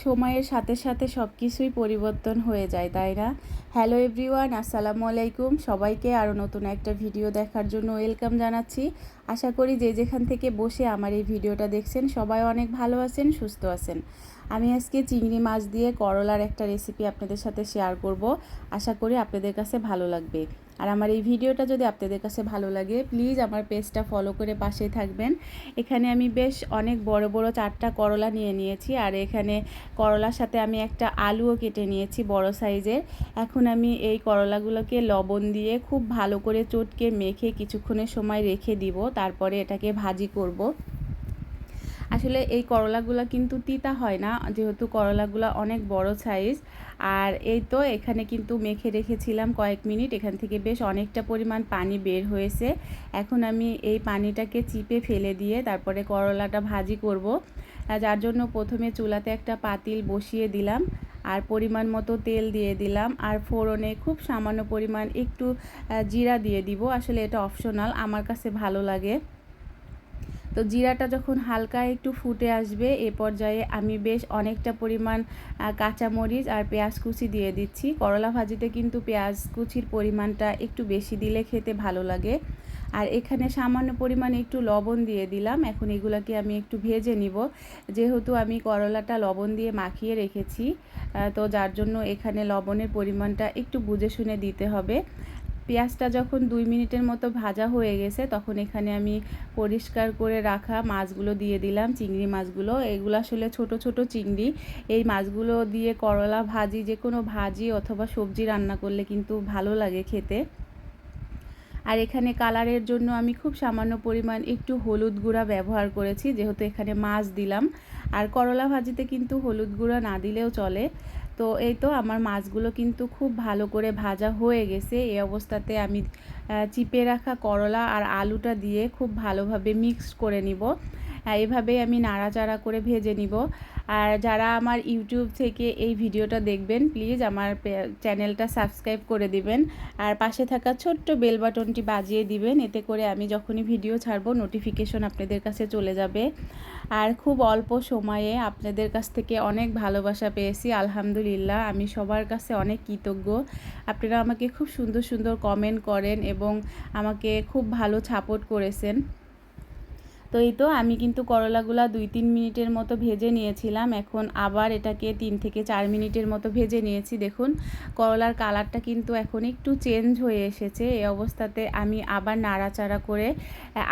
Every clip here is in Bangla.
সময়ের সাথে সাথে সব কিছুই পরিবর্তন হয়ে যায়, তাই না? হ্যালো এভরিওয়ান, আসসালামু আলাইকুম। সবাইকে আরও নতুন একটা ভিডিও দেখার জন্য ওয়েলকাম জানাচ্ছি। আশা করি যে যেখান থেকে বসে আমার এই ভিডিওটা দেখছেন সবাই অনেক ভালো আছেন, সুস্থ আছেন। আমি আজকে চিংড়ি মাছ দিয়ে করলার একটা রেসিপি আপনাদের সাথে শেয়ার করব। আশা করি আপনাদের কাছে ভালো লাগবে। আর আমার এই ভিডিওটা যদি আপনাদের কাছে ভালো লাগে প্লিজ আমার পেজটা ফলো করে পাশেই থাকবেন। এখানে আমি বেশ অনেক বড় বড় 4টা করলা নিয়ে নিয়েছি, আর এখানে করলার সাথে আমি একটা আলুও কেটে নিয়েছি বড় সাইজের। এখন আমি এই করলাগুলোকে লবণ দিয়ে খুব ভালো করে চটকে মেখে কিছুক্ষণের সময় রেখে দিব, তারপরে এটাকে ভাজি করব। আসলে এই করলাগুলো কিন্তু তিতা হয় না, যেহেতু করলাগুলো অনেক বড় সাইজ। আর এই তো এখানে কিন্তু মেখে রেখেছিলাম কয়েক মিনিট, এখান থেকে বেশ অনেকটা পরিমাণ পানি বের হয়েছে। এখন আমি এই পানিটাকে চিপে ফেলে দিয়ে তারপরে করলাটা ভাজি করব। যার জন্য প্রথমে চুলাতে একটা পাতিল বসিয়ে দিলাম, আর পরিমাণ মতো তেল দিয়ে দিলাম, আর ফোড়নে খুব সামান্য পরিমাণ একটু জিরা দিয়ে দিব। আসলে এটা অপশনাল, আমার কাছে ভালো লাগে। তো জিরাটা যখন হালকা একটু ফুটে আসবে এ পর্যায়ে আমি বেশ অনেকটা পরিমাণ কাঁচামরিচ আর পেঁয়াজ কুচি দিয়ে দিচ্ছি। করলা ভাজিতে কিন্তু পেঁয়াজ কুচির পরিমাণটা একটু বেশি দিলে খেতে ভালো লাগে। আর এখানে সামান্য পরিমাণে একটু লবণ দিয়ে দিলাম। এখন এগুলাকে আমি একটু ভেজে নিব, যেহেতু আমি করলাটা লবণ দিয়ে মাখিয়ে রেখেছি, তো যার জন্য এখানে লবণের পরিমাণটা একটু বুঝে শুনে দিতে হবে। পেঁয়াজটা যখন 2 মিনিটের মতো ভাজা হয়ে গেছে তখন এখানে আমি পরিষ্কার করে রাখা মাছগুলো দিয়ে দিলাম, চিংড়ি মাছগুলো। এগুলো আসলে ছোট ছোট চিংড়ি। এই মাছগুলো দিয়ে করলা ভাজি, যে কোনো ভাজি অথবা সবজি রান্না করলে কিন্তু ভালো লাগে খেতে। আর এখানে কালারের জন্য আমি খুব সামান্য পরিমাণ একটু হলুদ গুঁড়া ব্যবহার করেছি, যেহেতু এখানে মাছ দিলাম। আর করলা ভাজিতে কিন্তু হলুদ গুঁড়া না দিলেও চলে। তো এই তো আমার মাছগুলো কিন্তু খুব ভালো করে ভাজা হয়ে গেছে। এই অবস্থাতে আমি চিপে রাখা করলা আর আলুটা দিয়ে খুব ভালোভাবে মিক্সড করে নিব। এভাবেই আমি নাড়াচাড়া করে ভেজে নিব। আর যারা আমার ইউটিউব থেকে এই ভিডিওটা দেখবেন প্লিজ আমার চ্যানেলটা সাবস্ক্রাইব করে দিবেন, আর পাশে থাকা ছোট্ট বেল বাটনটি বাজিয়ে দিবেন। এতে করে আমি যখনই ভিডিও ছাড়বো নোটিফিকেশন আপনাদের কাছে চলে যাবে। আর খুব অল্প সময়ে আপনাদের কাছ থেকে অনেক ভালোবাসা পেয়েছি, আলহামদুলিল্লাহ। আমি সবার কাছে অনেক কৃতজ্ঞ। আপনারা আমাকে খুব সুন্দর সুন্দর কমেন্ট করেন এবং আমাকে খুব ভালো সাপোর্ট করেছেন। তো এই তো আমি কিন্তু করলাগুলা 2-3 মিনিটের মতো ভেজে নিয়েছিলাম। এখন আবার এটাকে 3 থেকে 4 মিনিটের মতো ভেজে নিয়েছি। দেখুন করলার কালারটা কিন্তু এখন একটু চেঞ্জ হয়ে এসেছে। এই অবস্থাতে আমি আবার নাড়াচাড়া করে,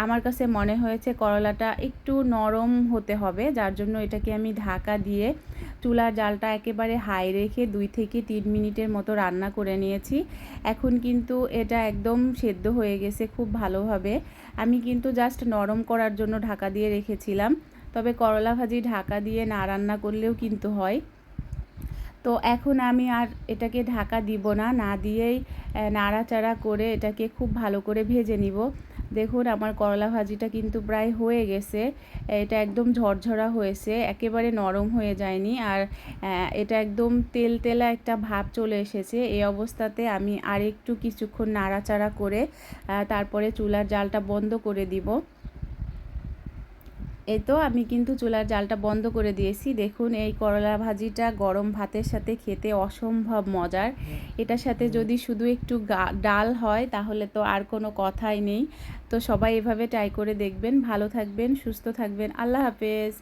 আমার কাছে মনে হয়েছে করলাটা একটু নরম হতে হবে, যার জন্য এটাকে আমি ঢাকা দিয়ে চুলার জালটা একেবারে হাই রেখে 2 থেকে 3 মিনিটের মতো রান্না করে নিয়েছি। এখন কিন্তু এটা একদম সেদ্ধ হয়ে গেছে খুব ভালোভাবে। আমি কিন্তু জাস্ট নরম করার জন্য ঢাকা দিয়ে রেখেছিলাম, তবে করলা ভাজি ঢাকা দিয়ে না রান্না করলেও কিন্তু হয়। তো এখন আমি আর এটাকে ঢাকা দিব না, না দিয়েই নাড়াচাড়া করে এটাকে খুব ভালো করে ভেজে নিব। দেখুন আমার করলা ভাজিটা কিন্তু প্রায় হয়ে গেছে। এটা একদম ঝরঝরা হয়েছে, একেবারে নরম হয়ে যায়নি। আর এটা একদম তেল তেলা একটা ভাব চলে এসেছে। এই অবস্থাতে আমি আর একটু কিছুক্ষণ নাড়াচাড়া করে তারপরে চুলার জালটা বন্ধ করে দিব। এই তো আমি কিন্তু চুলার জালটা বন্ধ করে দিয়েছি। দেখুন এই করলা ভাজিটা গরম ভাতের সাথে খেতে অসম্ভব মজার। এটার সাথে যদি শুধু একটু ডাল হয় তাহলে তো আর কোনো কথাই নেই। তো সবাই এভাবে ট্রাই করে দেখবেন। ভালো থাকবেন, সুস্থ থাকবেন। আল্লাহ হাফেজ।